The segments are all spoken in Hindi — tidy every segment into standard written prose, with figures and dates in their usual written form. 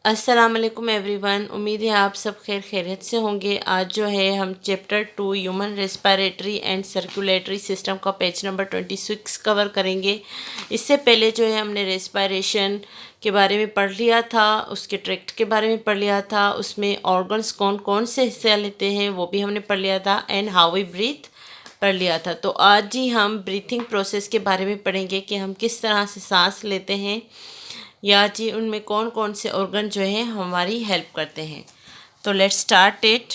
अस्सलाम वालेकुम एवरीवन। उम्मीद है आप सब खैरियत से होंगे। आज जो है हम chapter 2 human respiratory and circulatory system का पेज नंबर 26 कवर करेंगे। इससे पहले जो है हमने रेस्पिरेशन के बारे में पढ़ लिया था, उसके ट्रैक्ट के बारे में पढ़ लिया था, उसमें ऑर्गन्स कौन कौन से हिस्सा लेते हैं वो भी हमने पढ़ लिया था, एंड हाउ वी ब्रीथ पढ़ लिया था। तो आज ही हम ब्रीथिंग प्रोसेस के बारे में पढ़ेंगे कि हम किस तरह से सांस लेते हैं या जी उनमें कौन कौन से ऑर्गन जो हैं हमारी हेल्प करते हैं। तो let's start it.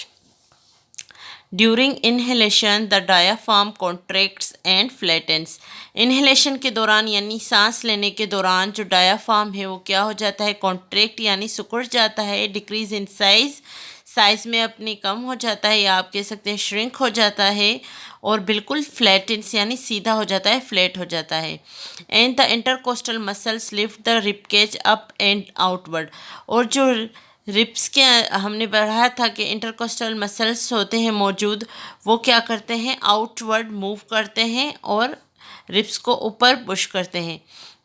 During inhalation the diaphragm contracts and flattens. Inhalation के दौरान यानी सांस लेने के दौरान जो डायाफ्राम है वो क्या हो जाता है, कॉन्ट्रैक्ट यानी सिकुड़ जाता है, डिक्रीज इन साइज, साइज़ में अपनी कम हो जाता है, या आप कह सकते हैं श्रिंक हो जाता है, और बिल्कुल फ्लैटेंस यानी सीधा हो जाता है, फ्लैट हो जाता है। And the intercostal muscles lift the ribcage up and outward. और जो रिब्स के हमने बढ़ाया था कि इंटरकोस्टल मसल्स होते हैं मौजूद, वो क्या करते हैं, आउटवर्ड मूव करते हैं और रिब्स को ऊपर पुश करते हैं।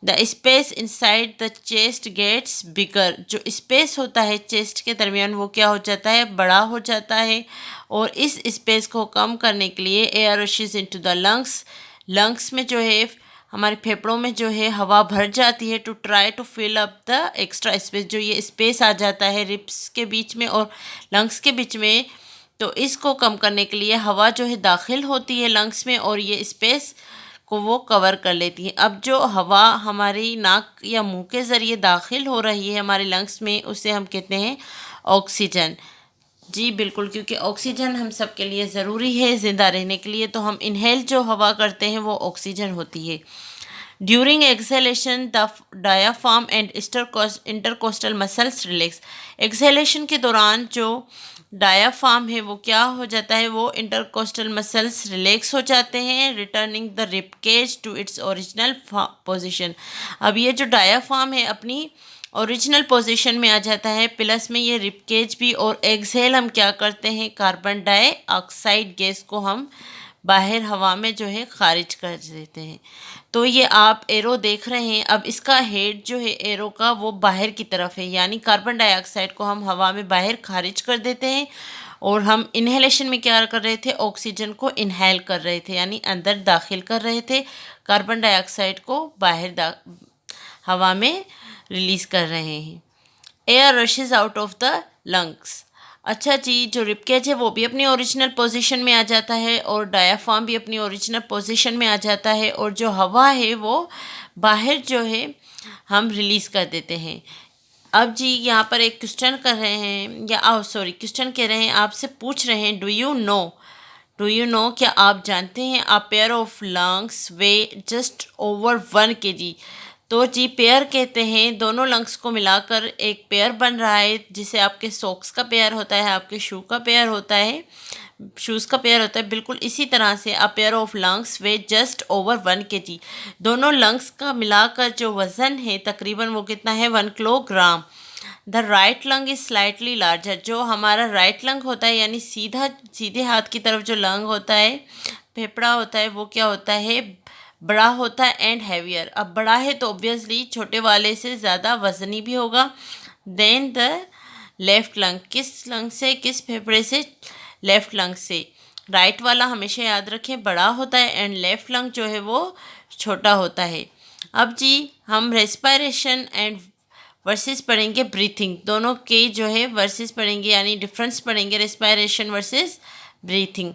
The space inside the chest gets bigger. जो स्पेस होता है चेस्ट के दरमियान वो क्या हो जाता है, बड़ा हो जाता है, और इस स्पेस को कम करने के लिए air rashes into the lungs. Lungs में जो है हमारे फेफड़ों में जो है हवा भर जाती है, to try to fill up the extra space. जो ये स्पेस आ जाता है रिब्स के बीच में और लंग्स के बीच में, तो इसको कम करने के लिए हवा जो है दाखिल होती है लंग्स में और ये स्पेस को वो कवर कर लेती है। अब जो हवा हमारी नाक या मुंह के ज़रिए दाखिल हो रही है हमारे लंग्स में, उसे हम कहते हैं ऑक्सीजन। जी बिल्कुल, क्योंकि ऑक्सीजन हम सब के लिए ज़रूरी है ज़िंदा रहने के लिए, तो हम इनहेल जो हवा करते हैं वो ऑक्सीजन होती है। During exhalation the diaphragm and intercostal muscles relax. Exhalation के दौरान जो डायाफ्राम है वो क्या हो जाता है, वो इंटरकोस्टल मसल्स रिलैक्स हो जाते हैं, returning the ribcage to its original position. अब ये जो डायाफ्राम है अपनी ओरिजिनल पोजीशन में आ जाता है, प्लस में ये रिबकेज भी, और एक्सहेल हम क्या करते हैं, कार्बन डाइऑक्साइड गैस को हम बाहर हवा में जो है खारिज कर देते हैं। तो ये आप एरो देख रहे हैं, अब इसका हेड जो है एरो का वो बाहर की तरफ है, यानी कार्बन डाइऑक्साइड को हम हवा में बाहर खारिज कर देते हैं, और हम इनहेलेशन में क्या कर रहे थे, ऑक्सीजन को इनहेल कर रहे थे यानी अंदर दाखिल कर रहे थे, कार्बन डाइऑक्साइड को बाहर हवा में रिलीज़ कर रहे हैं। Air rushes out of the lungs. अच्छा जी, जो रिबकेज है वो भी अपनी ओरिजिनल पोजीशन में आ जाता है और डायाफ्राम भी अपनी ओरिजिनल पोजीशन में आ जाता है, और जो हवा है वो बाहर जो है हम रिलीज़ कर देते हैं। अब जी यहाँ पर एक क्वेश्चन कर रहे हैं, या क्वेश्चन कह रहे हैं, आपसे पूछ रहे हैं, डू यू नो क्या आप जानते हैं, a pair of lungs way just over 1 kg। तो जी पेयर कहते हैं, दोनों लंग्स को मिलाकर एक पेयर बन रहा है, जिसे आपके सॉक्स का पेयर होता है, आपके शू का पेयर होता है, शूज़ का पेयर होता है, बिल्कुल इसी तरह से a pair of lungs way just over 1 kg। दोनों लंग्स का मिलाकर जो वज़न है तकरीबन वो कितना है, 1 kilogram. The right lung is slightly larger. जो हमारा राइट लंग होता है यानी सीधे हाथ की तरफ जो लंग होता है, फेफड़ा होता है, वो क्या होता है, बड़ा होता है, एंड हैवियर। अब बड़ा है तो ऑब्वियसली छोटे वाले से ज़्यादा वजनी भी होगा। देन द लेफ्ट लंग, किस लंग से, किस फेफड़े से, लेफ्ट लंग से। राइट वाला हमेशा याद रखें बड़ा होता है, एंड लेफ्ट लंग जो है वो छोटा होता है। अब जी हम रेस्पिरेशन एंड वर्सेस पढ़ेंगे ब्रीथिंग, दोनों के जो है वर्सेस पढ़ेंगे यानी डिफरेंस पढ़ेंगे, रेस्पिरेशन वर्सेस ब्रीथिंग।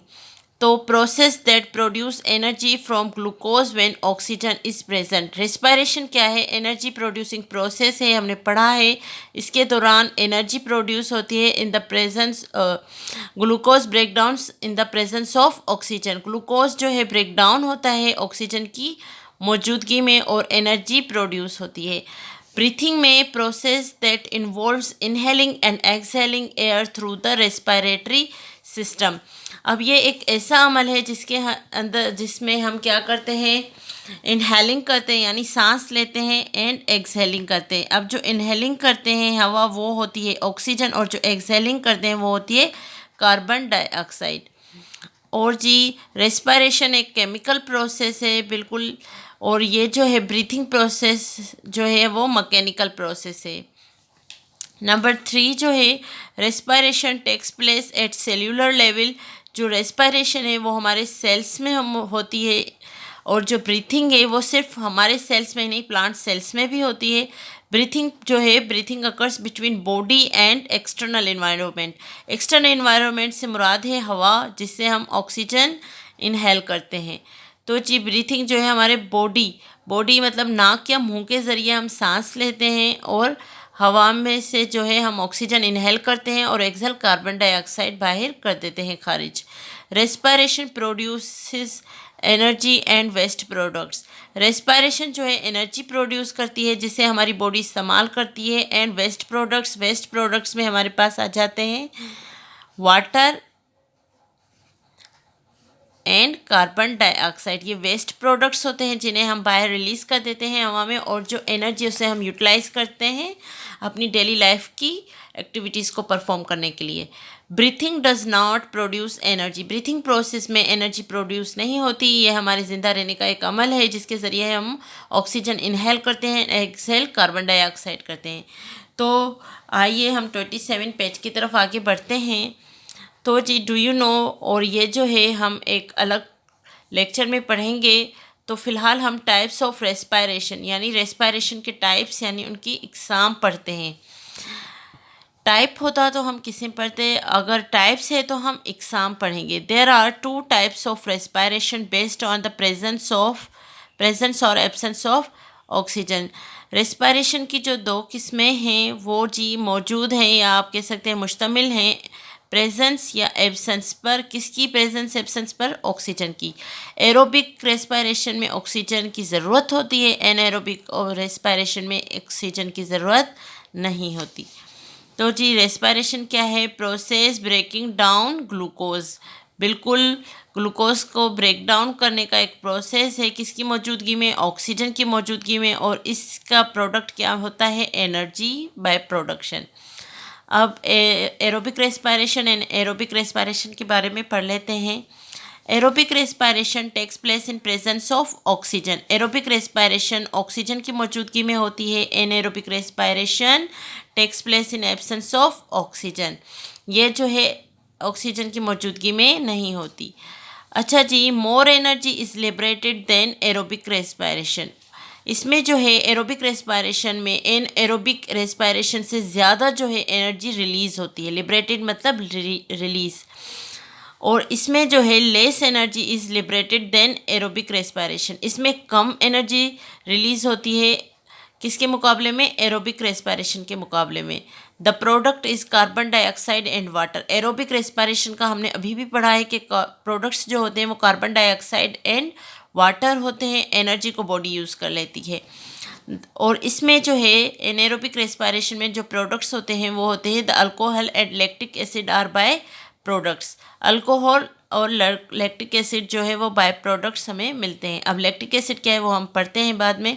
तो process that produce energy from glucose when oxygen is present. Respiration क्या है, एनर्जी प्रोड्यूसिंग प्रोसेस है, हमने पढ़ा है। इसके दौरान एनर्जी प्रोड्यूस होती है in the presence, glucose breakdown in the presence of oxygen. Glucose जो है ब्रेकडाउन होता है ऑक्सीजन की मौजूदगी में और एनर्जी प्रोड्यूस होती है। ब्रीथिंग में process that involves inhaling and exhaling air through the respiratory system. अब ये एक ऐसा अमल है जिसके अंदर, जिसमें हम क्या करते हैं, इनहेलिंग करते हैं यानी सांस लेते हैं, एंड एक्सहेलिंग करते हैं। अब जो इनहेलिंग करते हैं हवा वो होती है ऑक्सीजन, और जो एक्सहेलिंग करते हैं वो होती है कार्बन डाइऑक्साइड। और जी रेस्पिरेशन एक केमिकल प्रोसेस है बिल्कुल, और ये जो है ब्रीथिंग प्रोसेस जो है वो मैकेनिकल प्रोसेस है। नंबर 3 जो है, respiration takes place at cellular level. जो रेस्पायरेशन है वो हमारे सेल्स में हम होती है, और जो ब्रीथिंग है वो सिर्फ हमारे सेल्स में नहीं, प्लांट सेल्स में भी होती है। ब्रीथिंग जो है, breathing occurs between body and external environment. External environment से मुराद है हवा, जिससे हम ऑक्सीजन इनहेल करते हैं। तो जी ब्रीथिंग जो है हमारे बॉडी मतलब नाक या मुंह के ज़रिए हम सांस लेते हैं, और हवा में से जो है हम ऑक्सीजन इनहेल करते हैं और एक्सहेल कार्बन डाइऑक्साइड बाहर कर देते हैं, खारिज। Respiration produces energy and waste products. Respiration जो है एनर्जी प्रोड्यूस करती है, जिसे हमारी बॉडी इस्तेमाल करती है। एंड वेस्ट प्रोडक्ट्स में हमारे पास आ जाते हैं वाटर एंड कार्बन डाइऑक्साइड। ये वेस्ट प्रोडक्ट्स होते हैं जिन्हें हम बाहर रिलीज़ कर देते हैं हवा में, और जो एनर्जी उसे हम यूटिलाइज़ करते हैं अपनी डेली लाइफ की एक्टिविटीज़ को परफॉर्म करने के लिए। Breathing does not produce energy. Breathing process में एनर्जी प्रोड्यूस नहीं होती। ये हमारे ज़िंदा रहने का एक अमल है, जिसके ज़रिए हम ऑक्सीजन इनहेल करते हैं, एक्सहेल कार्बन डाइऑक्साइड करते हैं। तो आइए हम 27 पेज की तरफ आगे बढ़ते हैं। तो जी डू यू नो, और ये जो है हम एक अलग लेक्चर में पढ़ेंगे। तो फ़िलहाल हम टाइप्स ऑफ रेस्पायरेशन यानी रेस्पायरेशन के टाइप्स यानी उनकी इकसाम पढ़ते हैं। टाइप होता तो हम किसे पढ़ते, अगर टाइप्स है तो हम इकसाम पढ़ेंगे। There are 2 types of respiration based on the presence और एब्सेंस ऑफ ऑक्सीजन। रेस्पायरेशन की जो 2 किस्में हैं वो जी मौजूद हैं, या आप कह सकते हैं मुश्तमिल हैं प्रेजेंस या एब्सेंस पर। किसकी प्रेजेंस एब्सेंस पर? ऑक्सीजन की। एरोबिक रेस्पायरेशन में ऑक्सीजन की ज़रूरत होती है, एनएरोबिक रेस्पायरेशन में ऑक्सीजन की ज़रूरत नहीं होती। तो जी रेस्पायरेशन क्या है? Process breaking down glucose. बिल्कुल, ग्लूकोज को ब्रेक डाउन करने का एक प्रोसेस है, किसकी मौजूदगी में? ऑक्सीजन की मौजूदगी में। और इसका प्रोडक्ट क्या होता है? Energy by production. अब aerobic respiration and aerobic respiration के बारे में पढ़ लेते हैं। Aerobic respiration takes place in presence of oxygen. Aerobic respiration oxygen की मौजूदगी में होती है। Anaerobic respiration takes place in absence of oxygen. ये जो है ऑक्सीजन की मौजूदगी में नहीं होती। अच्छा जी, more energy is liberated than aerobic respiration. इसमें जो है एरोबिक रेस्पायरेशन में एन एरोबिक रेस्पायरेशन से ज़्यादा जो है एनर्जी रिलीज़ होती है। लिबरेटेड मतलब रिलीज़। और इसमें जो है less energy is liberated than aerobic respiration. इसमें कम एनर्जी रिलीज़ होती है, किसके मुकाबले में? एरोबिक रेस्पायरेशन के मुकाबले में। The product is carbon dioxide and water. Aerobic respiration का हमने अभी भी पढ़ा है कि प्रोडक्ट्स जो होते हैं वो कार्बन डाइऑक्साइड एंड वाटर होते हैं। एनर्जी को बॉडी यूज़ कर लेती है। और इसमें जो है एनारोबिक रेस्पायरेशन में जो प्रोडक्ट्स होते हैं वो होते हैं the alcohol and lactic acid are by products. Alcohol और लैक्टिक एसिड जो है वो बाय प्रोडक्ट्स हमें मिलते हैं। अब लैक्टिक एसिड क्या है वो हम पढ़ते हैं बाद में।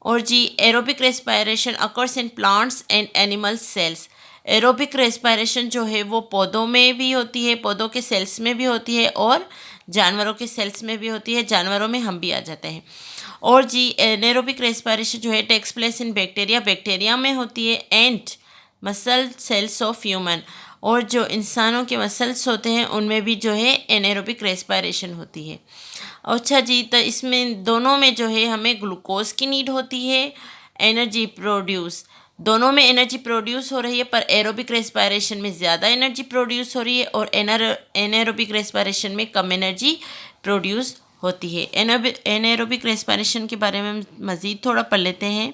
और जी aerobic respiration occurs in plants and animal cells. Aerobic respiration जो है वो पौधों में भी होती है, पौधों के सेल्स में भी होती है, और जानवरों के सेल्स में भी होती है। जानवरों में हम भी आ जाते हैं। और जी एनारोबिक रेस्पायरेशन जो है takes place in bacteria. Bacteria में होती है। And muscle cells of human. और जो इंसानों के मसल्स होते हैं उनमें भी जो है एनारोबिक रेस्पायरेशन होती है। अच्छा जी, तो इसमें दोनों में जो है हमें ग्लूकोज की नीड होती है, एनर्जी प्रोड्यूस। दोनों में एनर्जी प्रोड्यूस हो रही है, पर एरोबिक रेस्पायरेशन में ज़्यादा एनर्जी प्रोड्यूस हो रही है, और एनारोबिक रेस्पायरेशन में कम एनर्जी प्रोड्यूस होती है। एनारोबिक रेस्पायरेशन के बारे में मज़ीद थोड़ा पढ़ लेते हैं।